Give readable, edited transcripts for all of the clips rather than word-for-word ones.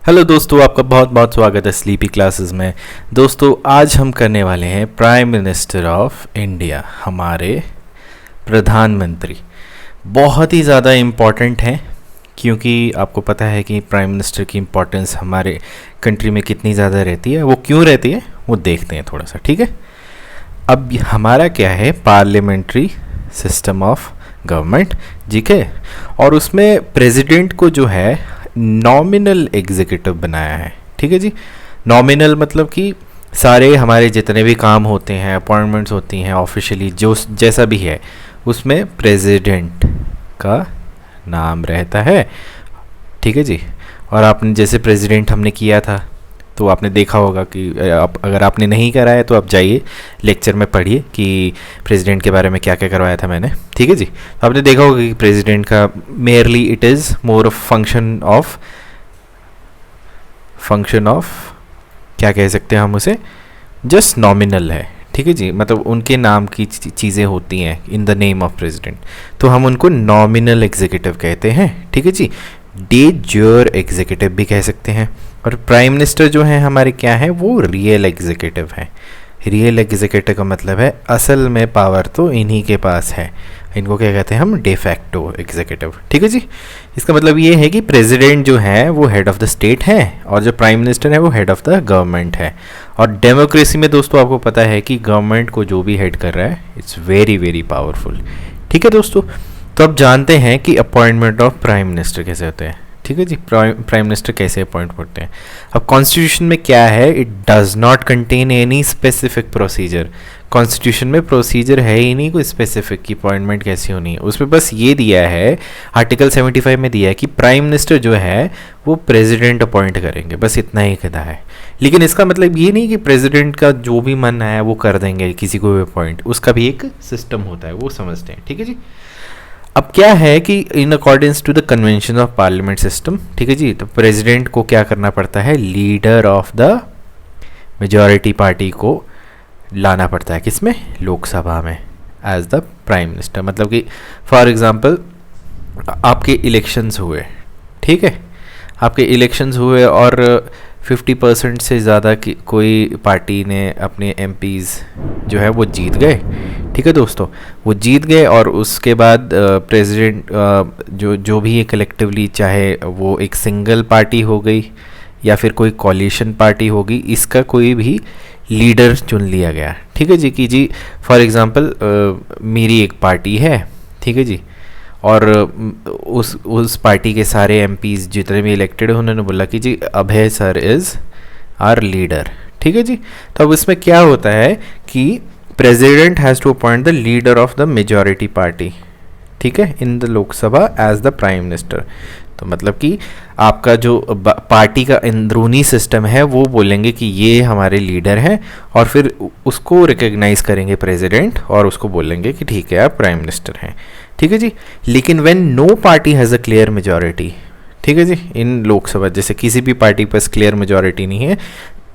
Hello दोस्तों, आपका बहुत बहुत स्वागत है स्लीपी क्लासेस में। दोस्तों, आज हम करने वाले हैं प्राइम मिनिस्टर ऑफ इंडिया, हमारे प्रधानमंत्री। बहुत ही ज़्यादा इम्पॉर्टेंट हैं क्योंकि आपको पता है कि प्राइम मिनिस्टर की इम्पोर्टेंस हमारे कंट्री में कितनी ज़्यादा रहती है। वो क्यों रहती है वो देखते हैं थोड़ा सा, ठीक है। अब हमारा क्या है, पार्लियामेंट्री सिस्टम ऑफ गवर्नमेंट, ठीक है। और उसमें प्रेसिडेंट को जो है नॉमिनल एग्जीक्यूटिव बनाया है, ठीक है जी। नॉमिनल मतलब कि सारे हमारे जितने भी काम होते हैं, अपॉइंटमेंट्स होती हैं ऑफिशियली, जो जैसा भी है उसमें प्रेसिडेंट का नाम रहता है, ठीक है जी। और आपने जैसे प्रेसिडेंट हमने किया था तो आपने देखा होगा कि अगर आपने नहीं करा है तो आप जाइए लेक्चर में पढ़िए कि प्रेसिडेंट के बारे में क्या क्या करवाया था मैंने, ठीक है जी। तो आपने देखा होगा कि प्रेसिडेंट का merely it is more of function of क्या कह सकते हैं हम उसे, जस्ट नॉमिनल है, ठीक है जी। मतलब उनके नाम की चीज़ें होती हैं in the name of president, तो हम उनको नॉमिनल एग्जीक्यूटिव कहते हैं, ठीक है जी। डे ज्योर एग्जीक्यूटिव भी कह सकते हैं। और प्राइम मिनिस्टर जो है हमारे क्या है, वो रियल एग्जीक्यूटिव है। रियल एग्जीक्यूटिव का मतलब है असल में पावर तो इन्हीं के पास है। इनको क्या कहते हैं हम, डे फैक्टो एग्जीक्यूटिव, ठीक है जी। इसका मतलब ये है कि प्रेसिडेंट जो है वो हेड ऑफ द स्टेट है और जो प्राइम मिनिस्टर है वो हेड ऑफ द गवर्नमेंट है। और डेमोक्रेसी में दोस्तों आपको पता है कि गवर्नमेंट को जो भी हेड कर रहा है इट्स वेरी वेरी पावरफुल, ठीक है दोस्तों। तो अब जानते हैं कि अपॉइंटमेंट ऑफ प्राइम मिनिस्टर कैसे होते हैं, ठीक है जी। प्राइम मिनिस्टर कैसे अपॉइंट होते हैं। अब कॉन्स्टिट्यूशन में क्या है, it does not contain any specific procedure. Constitution में प्रोसीजर है ही नहीं कोई स्पेसिफिक की अपॉइंटमेंट कैसी होनी है। उसमें बस ये दिया है, आर्टिकल 75 में दिया है कि प्राइम मिनिस्टर जो है वो प्रेसिडेंट अपॉइंट करेंगे, बस इतना ही कहा है। लेकिन इसका मतलब ये नहीं कि प्रेसिडेंट का जो भी मन है वो कर देंगे किसी को भी अपॉइंट, उसका भी एक सिस्टम होता है, वो समझते हैं, ठीक है जी। अब क्या है कि in accordance to the convention of parliament system, ठीक है जी, तो प्रेसिडेंट को क्या करना पड़ता है, leader of the majority party को लाना पड़ता है, किसमें, लोकसभा में, एज द प्राइम मिनिस्टर। मतलब कि फॉर एग्जांपल आपके इलेक्शंस हुए, ठीक है, आपके इलेक्शंस हुए और 50% से ज़्यादा की कोई पार्टी ने अपने एमपीज़ जो है वो जीत गए, ठीक है दोस्तों, वो जीत गए। और उसके बाद प्रेसिडेंट जो भी ये कलेक्टिवली, चाहे वो एक सिंगल पार्टी हो गई या फिर कोई कॉलिशन पार्टी होगी, इसका कोई भी लीडर चुन लिया गया, ठीक है जी। कि जी फॉर एग्जांपल मेरी एक पार्टी है, ठीक है जी, और उस पार्टी के सारे एमपीज़ जितने भी इलेक्टेड हैं उन्होंने बोला कि जी अभय सर इज़ आवर लीडर, ठीक है जी। तो अब इसमें क्या होता है कि president has to appoint the leader of the majority party, ठीक है, in the Lok Sabha as the prime minister. तो मतलब कि आपका जो पार्टी का अंदरूनी सिस्टम है वो बोलेंगे कि ये हमारे लीडर हैं और फिर उसको रिकग्नाइज करेंगे प्रेसिडेंट और उसको बोलेंगे कि ठीक है आप प्राइम मिनिस्टर हैं, ठीक है जी। लेकिन when no party has a clear majority, ठीक है जी, इन लोकसभा जैसे किसी भी पार्टी पर क्लियर मेजॉरिटी नहीं है,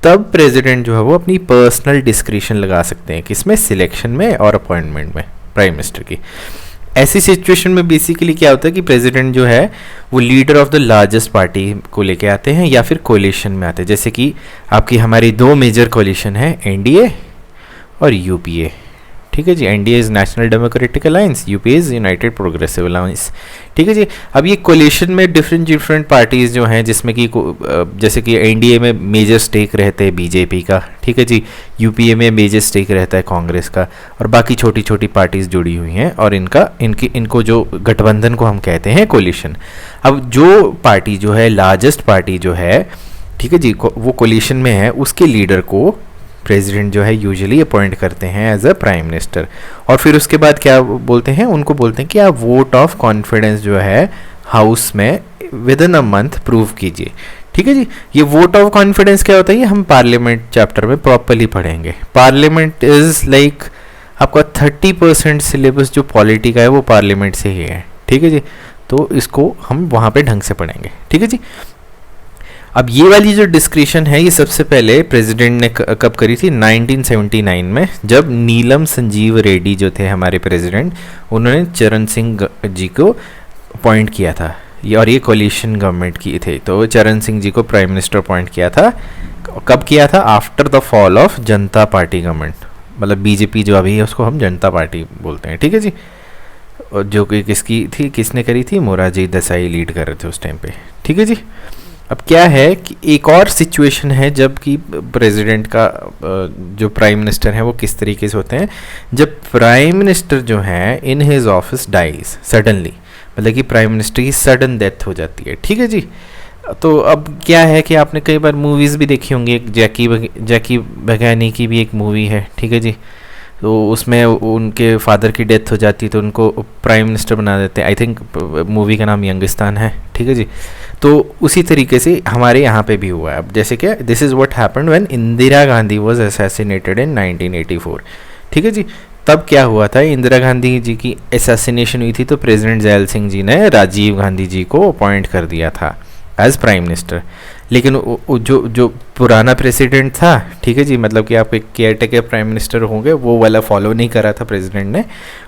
तब प्रेसिडेंट जो है वो अपनी पर्सनल डिस्क्रिशन लगा सकते हैं, किसमें, सिलेक्शन में और अपॉइंटमेंट में प्राइम मिनिस्टर की। ऐसी सिचुएशन में बेसिकली क्या होता है कि प्रेसिडेंट जो है वो leader of the largest party को लेके आते हैं या फिर कोलिशन में आते हैं। जैसे कि आपकी हमारी दो मेजर कोलिशन है, एनडीए और यूपीए, ठीक है जी। NDA is National Democratic Alliance, UPA is United Progressive Alliance, ठीक है जी। अब ये कोलिशन में डिफरेंट पार्टीज़ जो हैं, जिसमें कि जैसे कि एनडीए में मेजर स्टेक रहते हैं बीजेपी का, ठीक है जी, यूपीए में मेजर स्टेक रहता है कांग्रेस का, और बाकी छोटी छोटी पार्टीज़ जुड़ी हुई हैं और इनको जो गठबंधन को हम कहते हैं कोलिशन। अब जो पार्टी जो है, लार्जेस्ट पार्टी जो है, ठीक है जी, वो कोलिशन में है, उसके लीडर को प्रेसिडेंट जो है यूजुअली अपॉइंट करते हैं एज अ प्राइम मिनिस्टर। और फिर उसके बाद क्या बोलते हैं, उनको बोलते हैं कि आप वोट ऑफ कॉन्फिडेंस जो है हाउस में with in a month prove कीजिए, ठीक है जी। ये वोट ऑफ कॉन्फिडेंस क्या होता है, ये हम पार्लियामेंट चैप्टर में प्रॉपरली पढ़ेंगे। पार्लियामेंट इज़ लाइक आपका 30% सिलेबस जो पॉलिटी का है वो पार्लियामेंट से ही है, ठीक है जी। तो इसको हम वहाँ पे ढंग से पढ़ेंगे, ठीक है जी। अब ये वाली जो डिस्क्रिशन है ये सबसे पहले प्रेसिडेंट ने कब करी थी, 1979 में, जब नीलम संजीव रेड्डी जो थे हमारे प्रेसिडेंट, उन्होंने चरण सिंह जी को अपॉइंट किया था और ये कोलिशन गवर्नमेंट की थे। तो चरण सिंह जी को प्राइम मिनिस्टर अपॉइंट किया था। कब किया था? After the fall of Janata party government, मतलब बीजेपी जो अभी है उसको हम जनता पार्टी बोलते हैं, ठीक है जी। और जो कि किसकी थी, किसने करी थी? मोरारजी देसाई लीड कर रहे थे उस टाइम पे, ठीक है जी। अब क्या है कि एक और सिचुएशन है जब कि प्रेसिडेंट का जो प्राइम मिनिस्टर है वो किस तरीके से होते हैं, जब प्राइम मिनिस्टर जो है in his office dies suddenly, मतलब कि प्राइम मिनिस्टर की सडन डेथ हो जाती है, ठीक है जी। तो अब क्या है कि आपने कई बार मूवीज़ भी देखी होंगी, एक जैकी बघानी की भी एक मूवी है, ठीक है जी। तो उसमें उनके फादर की डेथ हो जाती है तो उनको प्राइम मिनिस्टर बना देते हैं। आई थिंक मूवी का नाम यंगिस्तान है, ठीक है जी। तो उसी तरीके से हमारे यहाँ पे भी हुआ है। अब जैसे कि this is what happened when Indira Gandhi was assassinated in 1984, ठीक है जी। तब क्या हुआ था, इंदिरा गांधी जी की असैसिनेशन हुई थी तो प्रेसिडेंट जैल सिंह जी ने राजीव गांधी जी को अपॉइंट कर दिया था एज प्राइम मिनिस्टर। लेकिन जो पुराना प्रेसिडेंट था, ठीक है जी, मतलब कि आप एक केयर टेकर प्राइम मिनिस्टर होंगे, वो वाला फॉलो नहीं करा था प्रेसिडेंट ने,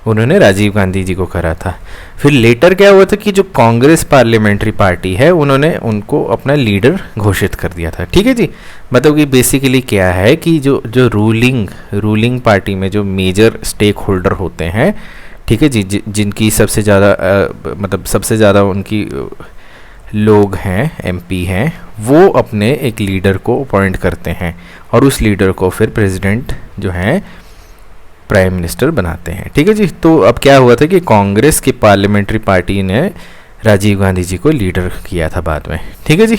उन्होंने राजीव गांधी जी को करा था। फिर लेटर क्या हुआ था कि जो कांग्रेस पार्लियामेंट्री पार्टी है उन्होंने उनको अपना लीडर घोषित कर दिया था, ठीक है जी। मतलब कि बेसिकली क्या है कि जो रूलिंग पार्टी में जो मेजर स्टेक होल्डर होते हैं, ठीक है जी, जिनकी सबसे ज़्यादा मतलब सबसे ज़्यादा उनकी लोग हैं, एमपी हैं, वो अपने एक लीडर को अपॉइंट करते हैं और उस लीडर को फिर प्रेसिडेंट जो है प्राइम मिनिस्टर बनाते हैं, ठीक है जी। तो अब क्या हुआ था कि कांग्रेस की पार्लियामेंट्री पार्टी ने राजीव गांधी जी को लीडर किया था बाद में, ठीक है जी।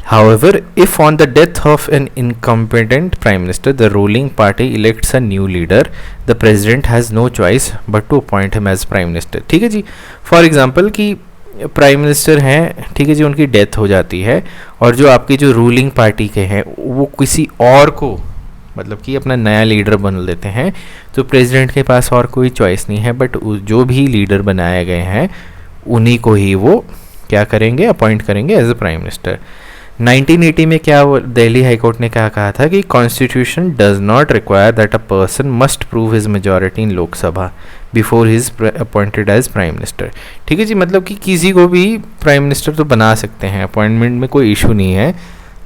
However, if on the death of an incompetent prime minister, the ruling party elects a new leader, the president has no choice but to appoint him as prime minister, ठीक है जी। फॉर एग्जाम्पल कि prime minister हैं, ठीक है जी, उनकी death हो जाती है और जो आपकी जो रूलिंग पार्टी के हैं वो किसी और को मतलब कि अपना नया लीडर बन लेते हैं, तो प्रेसिडेंट के पास और कोई चॉइस नहीं है बट जो भी लीडर बनाए गए हैं उन्हीं को ही वो क्या करेंगे, अपॉइंट करेंगे एज ए प्राइम मिनिस्टर। 1980 में क्या दिल्ली हाई कोर्ट ने क्या कहा था कि constitution does not require that a person must prove his majority in Lok Sabha before his appointed as prime minister, ठीक है जी। मतलब कि किसी को भी प्राइम मिनिस्टर तो बना सकते हैं, अपॉइंटमेंट में कोई इशू नहीं है,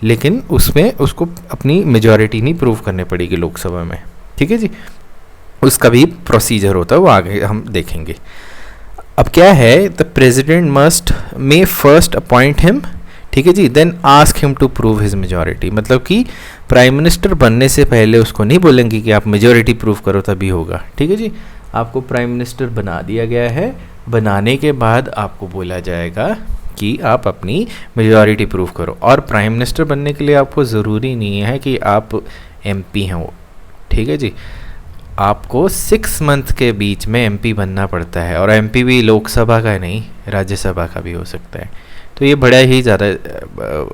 लेकिन उसमें उसको अपनी मेजॉरिटी नहीं प्रूव करने पड़ेगी लोकसभा में, ठीक है जी। उसका भी प्रोसीजर होता है, वो आगे हम देखेंगे। अब क्या है, the president may first appoint him, ठीक है जी, then ask him to prove his majority. मतलब कि प्राइम मिनिस्टर बनने से पहले उसको नहीं बोलेंगे कि आप मेजॉरिटी प्रूव करो तभी होगा, ठीक है जी। आपको प्राइम मिनिस्टर बना दिया गया है, बनाने के बाद आपको बोला जाएगा कि आप अपनी मेजॉरिटी प्रूव करो। और प्राइम मिनिस्टर बनने के लिए आपको ज़रूरी नहीं है कि आप एमपी हैं, ठीक है जी। आपको 6 मंथ के बीच में एमपी बनना पड़ता है और एमपी भी लोकसभा का नहीं, राज्यसभा का भी हो सकता है। तो ये बड़ा ही ज़्यादा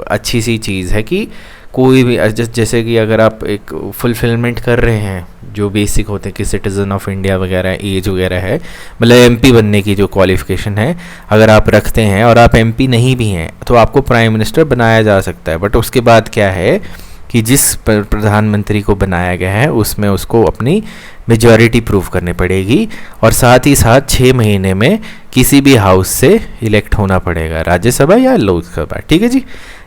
अच्छी सी चीज़ है कि कोई भी जैसे कि अगर आप एक फुलफिलमेंट कर रहे हैं जो बेसिक होते हैं कि सिटीज़न ऑफ इंडिया वगैरह, एज वगैरह है, मतलब एमपी बनने की जो क्वालिफ़िकेशन है अगर आप रखते हैं और आप एमपी नहीं भी हैं तो आपको प्राइम मिनिस्टर बनाया जा सकता है। बट उसके बाद क्या है कि जिस प्रधानमंत्री को बनाया गया है उसमें उसको अपनी मेजॉरिटी प्रूव करनी पड़ेगी और साथ ही साथ 6 महीने में किसी भी हाउस से इलेक्ट होना पड़ेगा, राज्यसभा या लोकसभा, ठीक है जी।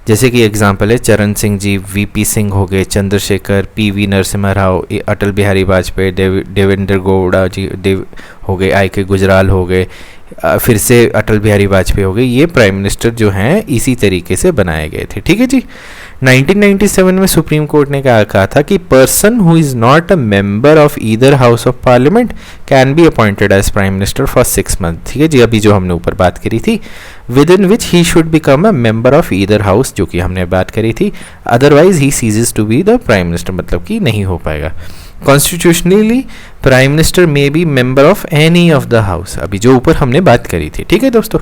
जैसे कि एग्जांपल है चरण सिंह जी, वीपी सिंह हो गए, चंद्रशेखर, पीवी नरसिम्हा राव, अटल बिहारी वाजपेयी, देवेंद्र गौड़ा जी हो गए, आई.के. गुजराल हो गए, फिर से अटल बिहारी वाजपेयी हो गए। ये प्राइम मिनिस्टर जो हैं इसी तरीके से बनाए गए थे, ठीक है जी। 1997 में सुप्रीम कोर्ट ने कहा था कि person who is not a member of either house of parliament can be appointed as prime minister for 6 month, ठीक है जी। अभी जो हमने ऊपर बात करी थी, within which he should become a member of either house, जो कि हमने बात करी थी, otherwise he ceases to be the prime minister, मतलब कि नहीं हो पाएगा। Constitutionally prime minister may be member of any of the house, अभी जो ऊपर हमने बात करी थी, ठीक है दोस्तों।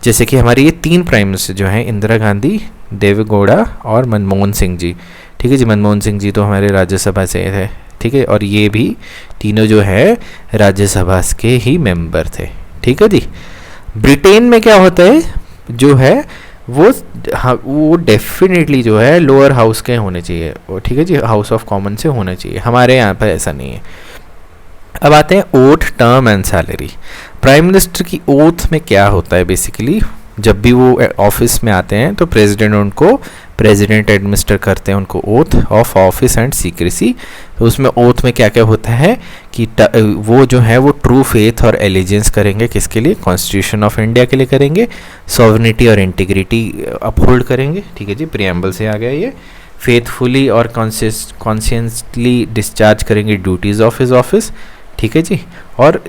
जैसे कि हमारे ये 3 प्राइम मिनिस्टर जो हैं, इंदिरा गांधी, देवेगौड़ा और मनमोहन सिंह जी, ठीक है जी। मनमोहन सिंह जी तो हमारे राज्यसभा से थे, ठीक है, और ये भी तीनों जो है राज्यसभा के ही मेंबर थे, ठीक है जी। ब्रिटेन में क्या होता है जो है वो डेफिनेटली जो है लोअर हाउस के होने चाहिए, ठीक है जी, हाउस ऑफ कॉमन से होना चाहिए। हमारे यहाँ पर ऐसा नहीं है। अब आते हैं oath, term and salary. Prime minister की ओथ में क्या होता है बेसिकली, जब भी वो ऑफिस में आते हैं तो प्रेसिडेंट एडमिनिस्टर करते हैं उनको oath of office and secrecy. तो उसमें ओथ में क्या क्या होता है कि वो जो है वो ट्रू फेथ और एलिजेंस करेंगे, किसके लिए, कॉन्स्टिट्यूशन ऑफ इंडिया के लिए करेंगे, सॉवरेनिटी और इंटीग्रिटी अपहोल्ड करेंगे, ठीक है जी, प्रियम्बल से आ गया ये। फेथफुली और कॉन्शियसली डिस्चार्ज करेंगे ड्यूटीज़ ऑफ हिज ऑफिस, ठीक है जी। और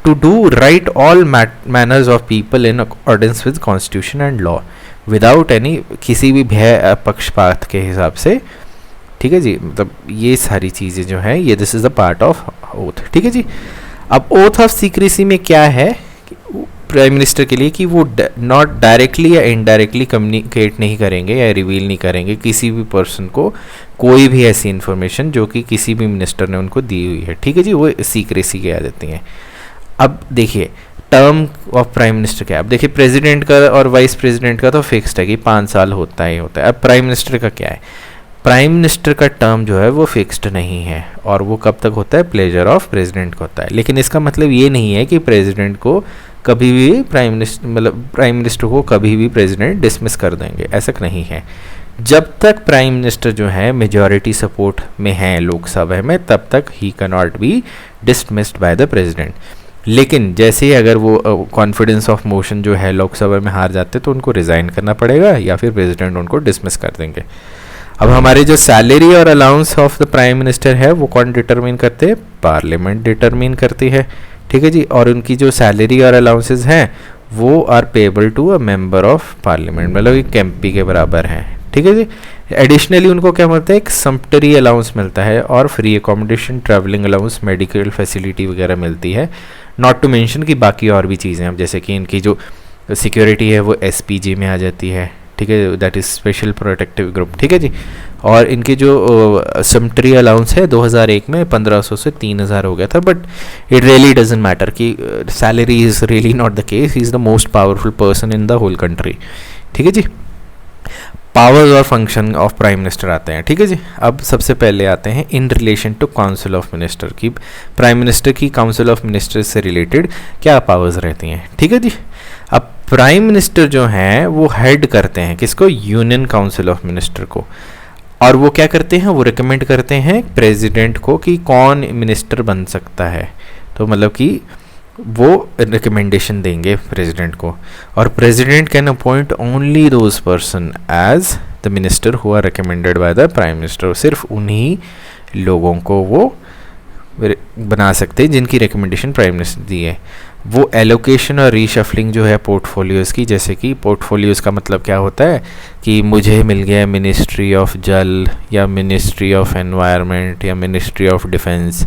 to do right all manners of people in accordance with constitution and law without any, किसी भी भय पक्षपात के हिसाब से, ठीक है जी। मतलब ये सारी चीज़ें जो हैं ये this is the part of oath, ठीक है जी। अब ओथ ऑफ सीक्रेसी में क्या है प्राइम मिनिस्टर के लिए कि वो नॉट डायरेक्टली या इनडायरेक्टली कम्युनिकेट नहीं करेंगे या रिवील नहीं करेंगे किसी भी पर्सन को कोई भी ऐसी इन्फॉर्मेशन जो कि किसी भी मिनिस्टर ने उनको दी हुई है, ठीक है जी, वो सीक्रेसी के आ जाती हैं। अब देखिए टर्म ऑफ प्राइम मिनिस्टर क्या है। अब देखिए प्रेसिडेंट का और वाइस प्रेसिडेंट का तो फिक्स्ड है कि 5 साल होता ही होता है। अब प्राइम मिनिस्टर का क्या है, प्राइम मिनिस्टर का टर्म जो है वो फिक्स्ड नहीं है और वो कब तक होता है, प्लेजर ऑफ प्रेसिडेंट को होता है। लेकिन इसका मतलब ये नहीं है कि प्रेसिडेंट को कभी भी प्राइम मिनिस्टर को कभी भी प्रेसिडेंट डिसमिस कर देंगे, ऐसा नहीं है। जब तक प्राइम मिनिस्टर जो है मेजॉरिटी सपोर्ट में है लोकसभा में, तब तक he can not be dismissed bye the president. लेकिन जैसे ही अगर वो कॉन्फिडेंस ऑफ मोशन जो है लोकसभा में हार जाते तो उनको रिज़ाइन करना पड़ेगा या फिर प्रेसिडेंट उनको डिसमिस कर देंगे। अब हमारे जो सैलरी और allowance of the prime minister है वो कौन डिटरमिन करते हैं, पार्लियामेंट डिटरमिन करती है, ठीक है जी। और उनकी जो सैलरी और अलाउंसेस हैं वो are payable to a member of parliament, मतलब एक एमपी के बराबर हैं, ठीक है जी। एडिशनली उनको क्या मिलता है, एक सम्पटरी अलाउंस मिलता है और free accommodation, travelling allowance, medical facility वगैरह मिलती है। नॉट टू मेंशन कि बाकी और भी चीज़ें हैं, जैसे कि इनकी जो सिक्योरिटी है वो एसपीजी में आ जाती है, ठीक है, that is special protective group, ठीक है जी। और इनके जो सम्पटरी अलाउंस है 2001 में 1500 से 3000 हो गया था, but it really doesn't matter कि salary is really not the case, he is the most powerful person in the whole country, ठीक है जी। पावर्स और फंक्शन ऑफ प्राइम मिनिस्टर आते हैं, ठीक है जी। अब सबसे पहले आते हैं in relation to council of minister की, प्राइम मिनिस्टर की काउंसिल ऑफ मिनिस्टर से रिलेटेड क्या पावर्स रहती हैं, ठीक है जी। अब प्राइम मिनिस्टर जो हैं वो हेड करते हैं किसको, यूनियन काउंसिल ऑफ मिनिस्टर को, और वो क्या करते हैं, वो रिकमेंड करते हैं प्रेसिडेंट को कि कौन मिनिस्टर बन सकता है। तो मतलब कि वो रिकमेंडेशन देंगे प्रेसिडेंट को, और president can appoint only those person as the minister who are recommended by the prime minister. सिर्फ उन्हीं लोगों को वो बना सकते हैं जिनकी रिकमेंडेशन प्राइम मिनिस्टर दी है। वो एलोकेशन और रीशफलिंग जो है पोर्टफोलियोज़ की, जैसे कि पोर्टफोलियोज़ का मतलब क्या होता है कि मुझे मिल गया मिनिस्ट्री ऑफ जल या मिनिस्ट्री ऑफ एनवायरनमेंट या मिनिस्ट्री ऑफ डिफेंस,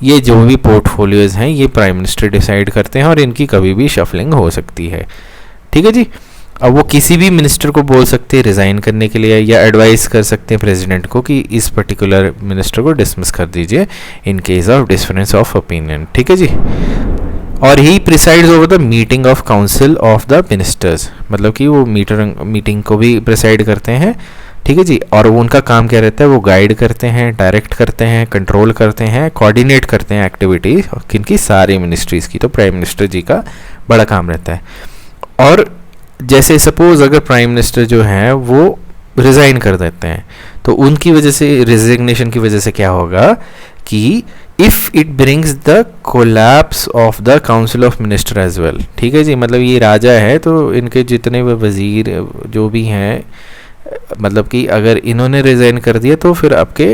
ये जो भी पोर्टफोलियोज़ हैं ये प्राइम मिनिस्टर डिसाइड करते हैं और इनकी कभी भी शफलिंग हो सकती है, ठीक है जी। अब वो किसी भी मिनिस्टर को बोल सकते हैं रिज़ाइन करने के लिए या एडवाइस कर सकते हैं प्रेसिडेंट को कि इस पर्टिकुलर मिनिस्टर को डिसमिस कर दीजिए in case of difference of opinion, ठीक है जी। और he presides over the meeting of council of the ministers, मतलब कि वो मीटिंग को भी प्रिसाइड करते हैं, ठीक है जी। और वो उनका काम क्या रहता है, वो गाइड करते हैं, डायरेक्ट करते हैं, कंट्रोल करते हैं, कोऑर्डिनेट करते हैं एक्टिविटीज़ किनकी, सारी मिनिस्ट्रीज़ की। तो प्राइम मिनिस्टर जी का बड़ा काम रहता है। और जैसे सपोज अगर प्राइम मिनिस्टर जो हैं वो रिज़ाइन कर देते हैं तो उनकी वजह से, रिजिग्नेशन की वजह से क्या होगा कि if it brings the collapse of the council of minister as well, ठीक है जी। मतलब ये राजा है तो इनके जितने भी वजीर जो भी हैं, मतलब कि अगर इन्होंने रिज़ाइन कर दिया तो फिर आपके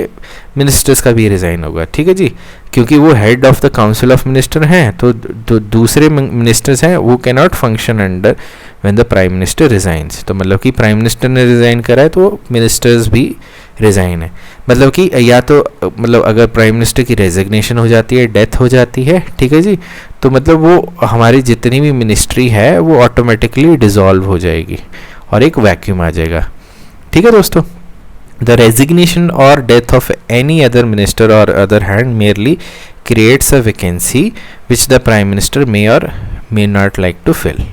मिनिस्टर्स का भी रिज़ाइन होगा, ठीक है जी। क्योंकि वो head of the council of minister हैं तो दूसरे मिनिस्टर्स हैं वो can not function under when the prime minister resigns. तो मतलब कि प्राइम मिनिस्टर ने रिज़ाइन करा है तो मिनिस्टर्स भी रिज़ाइन है, मतलब कि या तो मतलब अगर प्राइम मिनिस्टर की रेजिग्नेशन हो जाती है, डेथ हो जाती है, ठीक है जी, तो मतलब वो हमारी जितनी भी मिनिस्ट्री है वो ऑटोमेटिकली डिज़ोल्व हो जाएगी और एक वैक्यूम आ जाएगा, ठीक है दोस्तों। The resignation or death of any other minister on other hand merely creates a vacancy which the prime minister may or may not like to fill,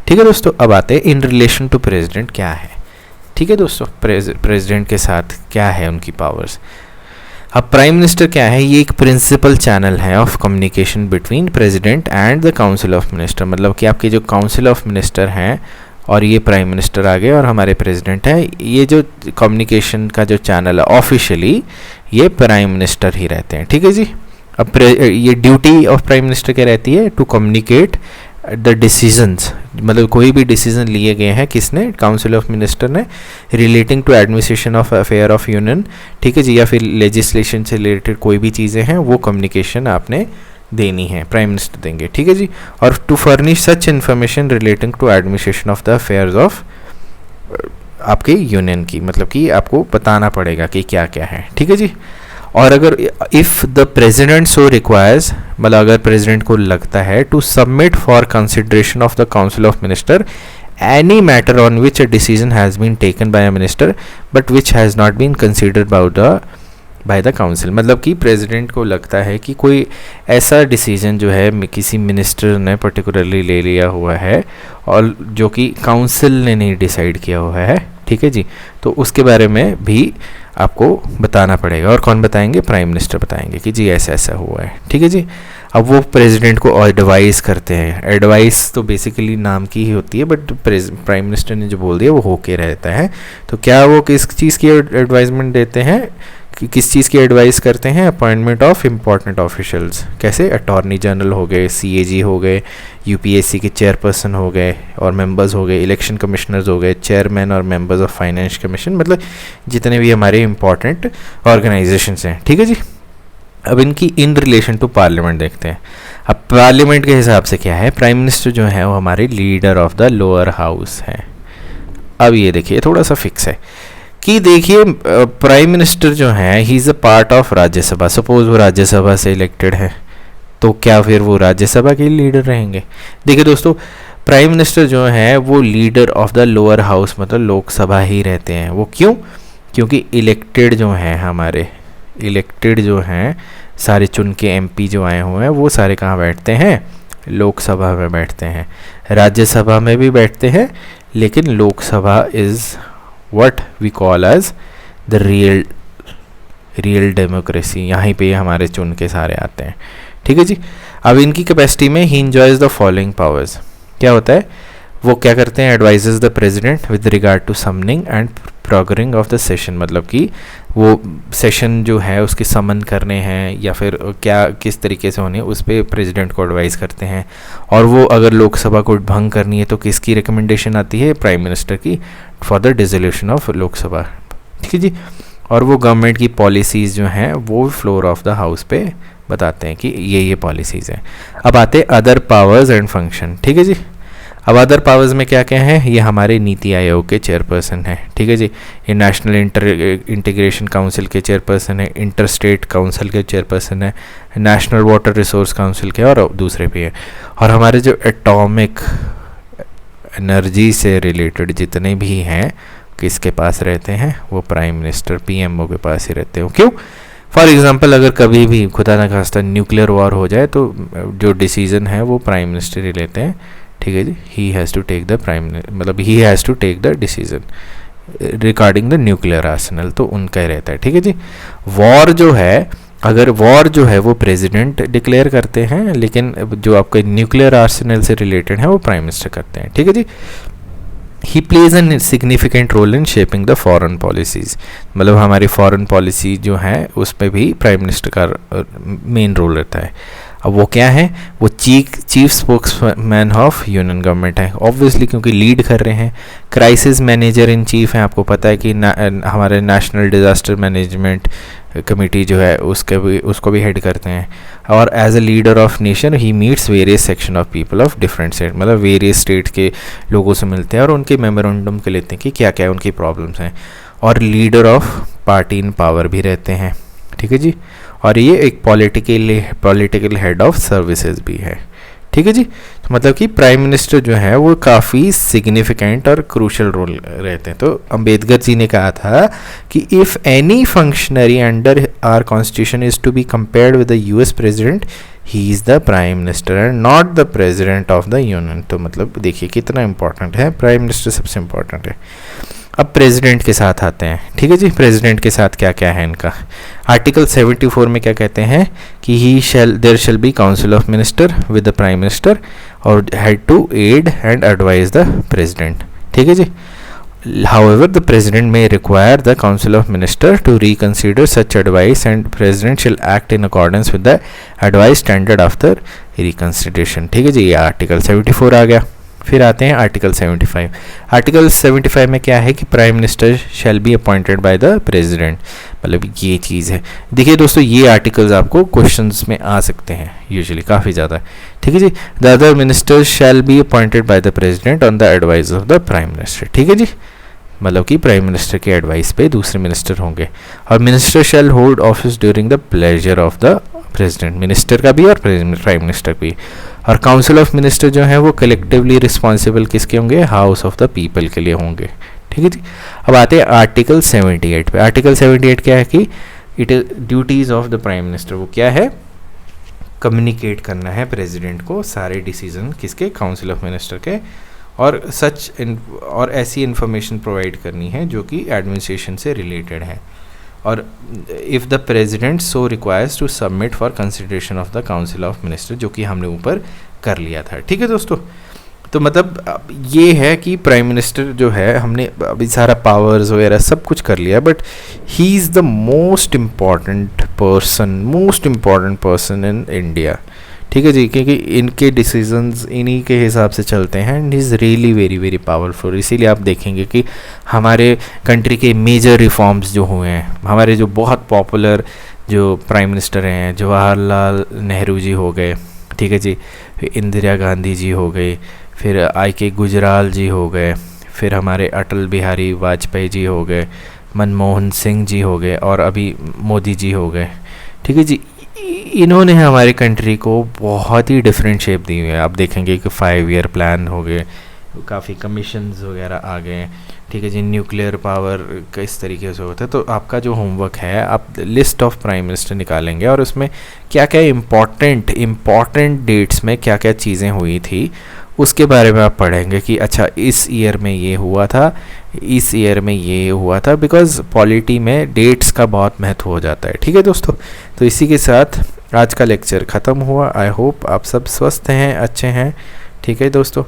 ठीक है दोस्तों। अब आते हैं इन रिलेशन टू प्रेसिडेंट क्या है, ठीक है दोस्तों। प्रेसिडेंट के साथ क्या है उनकी पावर्स। अब प्राइम मिनिस्टर क्या है, ये एक प्रिंसिपल चैनल है of communication between president and the council of minister, मतलब कि आपके जो काउंसिल ऑफ मिनिस्टर हैं और ये प्राइम मिनिस्टर आ गए और हमारे प्रेसिडेंट हैं। ये जो कम्युनिकेशन का जो चैनल है ऑफिशियली ये प्राइम मिनिस्टर ही रहते हैं, ठीक है जी। अब ये ड्यूटी ऑफ प्राइम मिनिस्टर क्या रहती है, टू कम्युनिकेट द डिसीजंस, मतलब कोई भी डिसीजन लिए गए हैं किसने, काउंसिल ऑफ मिनिस्टर ने, relating to administration of affair of union, ठीक है जी, या फिर लेजिस्लेशन से रिलेटेड कोई भी चीज़ें हैं वो कम्युनिकेशन आपने देनी है, प्राइम मिनिस्टर देंगे, ठीक है जी। और to furnish such information relating to administration of the affairs of आपके यूनियन की, मतलब कि आपको बताना पड़ेगा कि क्या क्या है, ठीक है जी। और अगर if the president so requires, मतलब अगर प्रेसिडेंट को लगता है, to submit for consideration of the council of minister any matter on which a decision has been taken by a minister but which has not been considered by the council, मतलब कि president को लगता है कि कोई ऐसा decision जो है किसी मिनिस्टर ने पर्टिकुलरली ले लिया हुआ है और जो कि काउंसिल ने नहीं डिसाइड किया हुआ है, ठीक है जी, तो उसके बारे में भी आपको बताना पड़ेगा। और कौन बताएंगे, प्राइम मिनिस्टर बताएंगे कि जी ऐसा ऐसा हुआ है, ठीक है जी। अब वो प्रेसिडेंट को एडवाइस करते हैं, एडवाइस तो बेसिकली नाम की ही होती है बट प्राइम मिनिस्टर ने जो बोल दिया वो होके रहता है। तो क्या वो किस चीज़ की एडवाइजमेंट देते हैं, कि किस चीज़ की एडवाइस करते हैं, अपॉइंटमेंट ऑफ इम्पॉर्टेंट ऑफिशियल्स, कैसे अटॉर्नी जनरल हो गए, सीएजी हो गए, यूपीएससी के चेयरपर्सन हो गए और मेंबर्स हो गए, इलेक्शन कमिश्नर्स हो गए, चेयरमैन और मेंबर्स ऑफ फाइनेंस कमीशन, मतलब जितने भी हमारे इंपॉर्टेंट ऑर्गेनाइजेशंस हैं, ठीक है जी। अब इनकी इन रिलेशन टू पार्लियामेंट देखते हैं। अब पार्लियामेंट के हिसाब से क्या है, प्राइम मिनिस्टर जो है वो हमारे leader of the lower house हैं। अब ये देखिए थोड़ा सा फिक्स है कि देखिए प्राइम मिनिस्टर जो है he is a part of Rajya Sabha, suppose वो राज्यसभा से इलेक्टेड है तो क्या फिर वो राज्यसभा के लीडर रहेंगे। देखिए दोस्तों, प्राइम मिनिस्टर जो है वो leader of the lower house, मतलब लोकसभा ही रहते हैं। वो क्यों, क्योंकि इलेक्टेड जो हैं हमारे, इलेक्टेड जो हैं सारे चुन के एमपी जो आए हुए हैं वो सारे कहाँ बैठते हैं, लोकसभा में बैठते हैं। राज्यसभा में भी बैठते हैं लेकिन Lok Sabha is what we call as the real democracy, यहाँ पे हमारे चुन के सारे आते हैं, ठीक है जी। अब इनकी कैपेसिटी में ही इंजॉयज द फॉलोइंग पावर्स, क्या होता है, वो क्या करते हैं, advises the president with regard to summoning and programming of the session, मतलब कि वो सेशन जो है उसके समन करने हैं या फिर क्या किस तरीके से होने उस पर प्रेसिडेंट को एडवाइस करते हैं। और वो अगर लोकसभा को भंग करनी है तो किसकी रिकमेंडेशन आती है, प्राइम मिनिस्टर की, for the dissolution of Lok Sabha, ठीक है जी। और वो गवर्नमेंट की पॉलिसीज़ जो हैं वो फ्लोर ऑफ द हाउस पे बताते हैं कि ये पॉलिसीज़ हैं। अब आते हैं अदर पावर्स एंड फंक्शन, ठीक है जी। अब अदर पावर्स में क्या क्या है, ये हमारे नीति आयोग के चेयरपर्सन हैं, ठीक है जी। ये नेशनल इंटीग्रेशन काउंसिल के चेयरपर्सन है, इंटर स्टेट काउंसिल के चेयरपर्सन है, नेशनल वाटर रिसोर्स काउंसिल के और दूसरे भी हैं। और हमारे जो एटॉमिक एनर्जी से रिलेटेड जितने भी हैं किसके पास रहते हैं, वो प्राइम मिनिस्टर पीएमओ के पास ही रहते हैं। क्यों, फॉर एग्जांपल अगर कभी भी खुदा न खास्ता न्यूक्लियर वॉर हो जाए तो जो डिसीजन है वो प्राइम मिनिस्टर ही लेते हैं, ठीक है जी। He has to take the मतलब he has to take the decision regarding the nuclear arsenal, तो उनका ही रहता है, ठीक है जी। वॉर जो है, अगर वॉर जो है वो प्रेसिडेंट डिक्लेयर करते हैं लेकिन जो आपके न्यूक्लियर आर्सेनल से रिलेटेड है वो प्राइम मिनिस्टर करते हैं, ठीक है जी। He plays an significant role in shaping the foreign policies, मतलब हमारी फॉरेन पॉलिसी जो है उसमें भी प्राइम मिनिस्टर का मेन रोल रहता है। अब वो क्या है, वो chief spokesman of union government है, ऑब्वियसली क्योंकि लीड कर रहे हैं। क्राइसिस मैनेजर इन चीफ हैं, आपको पता है कि हमारे नेशनल डिज़ास्टर मैनेजमेंट कमेटी जो है उसको भी हेड करते हैं। और as a leader of nation he meets various section of people of different state, मतलब वेरियस स्टेट के लोगों से मिलते हैं और उनके मेमोरेंडम के लेते हैं कि क्या क्या उनकी प्रॉब्लम्स हैं। और leader of party in power भी रहते हैं, ठीक है जी। और ये एक पॉलिटिकल हेड ऑफ सर्विसेज भी है, ठीक है जी। तो मतलब कि प्राइम मिनिस्टर जो है वो काफ़ी सिग्निफिकेंट और क्रूशल रोल रहते हैं। तो अंबेडकर जी ने कहा था कि if any functionary under our constitution is to be compared with the US president, he is the prime minister and not the president of the union. तो मतलब देखिए कितना इंपॉर्टेंट है, प्राइम मिनिस्टर सबसे इंपॉर्टेंट है। अब प्रेसिडेंट के साथ आते हैं, ठीक है जी। प्रेसिडेंट के साथ क्या क्या है इनका, आर्टिकल 74 में क्या कहते हैं कि there shall be council of minister with the prime minister और head to aid and advise the president, ठीक है जी. However, the president may require the council of ministers to reconsider such advice, and president shall act in accordance with the advice tendered after reconsideration. ठीक है जी, ये article 74 आ गया. फिर आते हैं article 75. Article 75 में क्या है कि prime minister shall be appointed by the president, मतलब ये चीज़ है. देखिए दोस्तों, ये आर्टिकल्स आपको क्वेश्चंस में आ सकते हैं यूजुअली काफ़ी ज़्यादा. ठीक है जी. The other minister shall be appointed by the president on the advice of the prime minister. ठीक है जी, मतलब कि प्राइम मिनिस्टर के एडवाइस पे दूसरे मिनिस्टर होंगे. और minister shall hold office during the pleasure of the president, minister का भी और प्राइम मिनिस्टर भी. और काउंसिल ऑफ मिनिस्टर जो है वो कलेक्टिवली रिस्पॉन्सिबल किसके होंगे, हाउस ऑफ द पीपल के लिए होंगे. ठीक है जी. अब आते हैं आर्टिकल 78 पे. आर्टिकल 78 क्या है कि it is duties of the prime minister. वो क्या है, कम्युनिकेट करना है प्रेसिडेंट को सारे डिसीजन किसके, काउंसिल ऑफ मिनिस्टर के, और और ऐसी इन्फॉर्मेशन प्रोवाइड करनी है जो कि एडमिनिस्ट्रेशन से रिलेटेड है. और if the president so requires to submit for consideration of the council of minister, जो कि हमने ऊपर कर लिया था. ठीक है दोस्तों, तो मतलब ये है कि प्राइम मिनिस्टर जो है, हमने अभी सारा पावर्स वगैरह सब कुछ कर लिया, but he is the most important person in India. ठीक है जी, क्योंकि इनके डिसीजंस इन्हीं के हिसाब से चलते हैं, and is really very very powerful. इसीलिए आप देखेंगे कि हमारे कंट्री के मेजर रिफॉर्म्स जो हुए हैं, हमारे जो बहुत पॉपुलर जो प्राइम मिनिस्टर हैं, जवाहरलाल नेहरू जी हो गए, ठीक है जी, फिर इंदिरा गांधी जी हो गए, फिर I.K. गुजराल जी हो गए, फिर हमारे अटल बिहारी वाजपेयी जी हो गए, मनमोहन सिंह जी हो गए, और अभी मोदी जी हो गए. ठीक है जी, इन्होंने हमारे कंट्री को बहुत ही डिफरेंट शेप दी हुई है. आप देखेंगे कि 5 ईयर प्लान हो गए, काफ़ी कमीशंस वगैरह आ गए. ठीक है जी, न्यूक्लियर पावर किस तरीके से होता है. तो आपका जो होमवर्क है, आप लिस्ट ऑफ प्राइम मिनिस्टर निकालेंगे और उसमें क्या क्या इम्पॉर्टेंट डेट्स में क्या क्या चीज़ें हुई थी उसके बारे में आप पढ़ेंगे कि अच्छा इस ईयर में ये हुआ था, इस ईयर में ये हुआ था, बिकॉज पॉलिटी में डेट्स का बहुत महत्व हो जाता है. ठीक है दोस्तों, तो इसी के साथ आज का लेक्चर ख़त्म हुआ. आई होप आप सब स्वस्थ हैं, अच्छे हैं. ठीक है दोस्तों,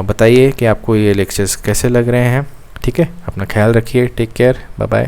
बताइए कि आपको ये लेक्चर्स कैसे लग रहे हैं. ठीक है, अपना ख्याल रखिए. Take care, bye bye.